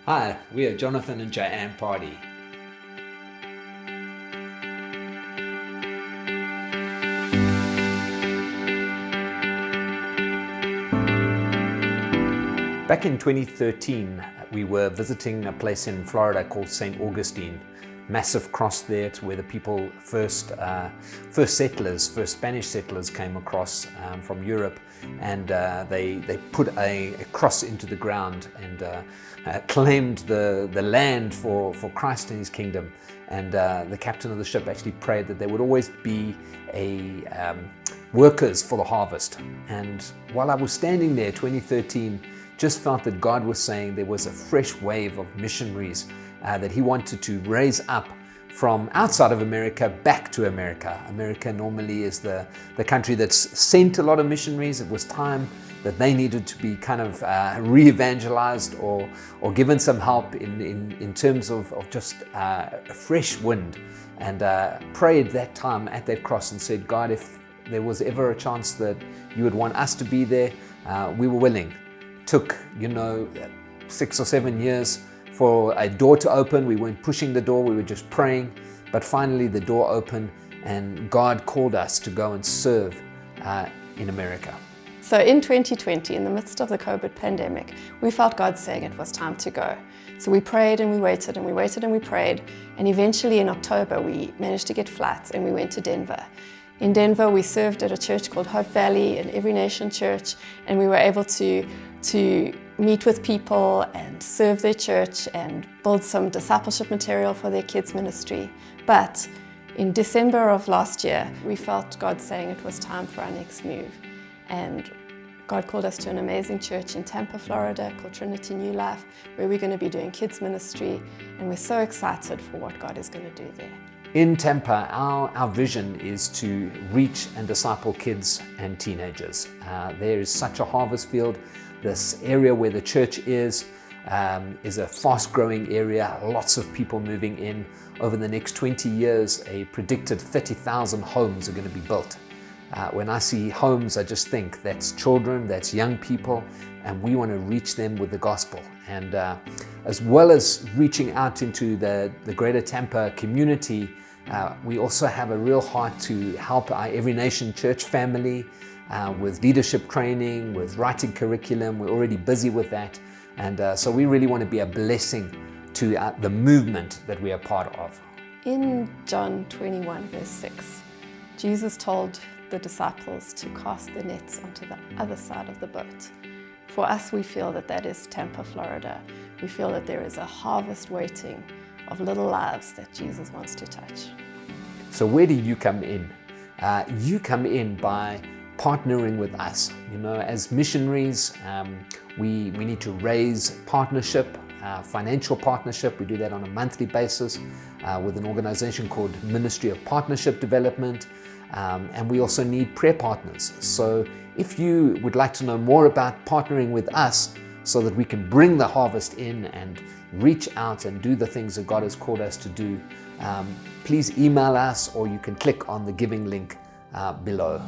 Hi, we are Jonathan and Jayanne Party. Back in 2013, we were visiting a place in Florida called St. Augustine. Massive cross there. It's where the people first Spanish settlers came across from Europe, and they put a cross into the ground and claimed the land for Christ and his kingdom. And the captain of the ship actually prayed that there would always be workers for the harvest. And while I was standing there, 2013, just felt that God was saying there was a fresh wave of missionaries that he wanted to raise up from outside of America back to America. America normally is the country that's sent a lot of missionaries. It was time that they needed to be kind of re-evangelized or given some help in terms of just a fresh wind. And prayed that time at that cross and said, God, if there was ever a chance that you would want us to be there, we were willing. Took 6 or 7 years for a door to open. We weren't pushing the door, we were just praying. But finally the door opened and God called us to go and serve in America. So in 2020, in the midst of the COVID pandemic, we felt God saying it was time to go. So we prayed and we waited and we waited and we prayed. And eventually in October, we managed to get flights and we went to Denver. In Denver, we served at a church called Hope Valley, an Every Nation church, and we were able to meet with people and serve their church and build some discipleship material for their kids ministry. But in December of last year, we felt God saying it was time for our next move. And God called us to an amazing church in Tampa, Florida called Trinity New Life, where we're going to be doing kids ministry, and we're so excited for what God is going to do there. In Tampa, our vision is to reach and disciple kids and teenagers. There is such a harvest field. This area where the church is a fast-growing area, lots of people moving in. Over the next 20 years, a predicted 30,000 homes are going to be built. When I see homes, I just think that's children, that's young people, and we want to reach them with the gospel. And as well as reaching out into the greater Tampa community, we also have a real heart to help our Every Nation church family with leadership training, with writing curriculum. We're already busy with that. And so we really want to be a blessing to the movement that we are part of. In John 21, verse 6, Jesus told the disciples to cast the nets onto the other side of the boat. For us, we feel that is Tampa, Florida. We feel that there is a harvest waiting of little lives that Jesus wants to touch. So where do you come in? You come in by partnering with us. As missionaries, we need to raise partnership, financial partnership. We do that on a monthly basis with an organization called Ministry of Partnership Development. And we also need prayer partners. So if you would like to know more about partnering with us so that we can bring the harvest in and reach out and do the things that God has called us to do, please email us or you can click on the giving link below.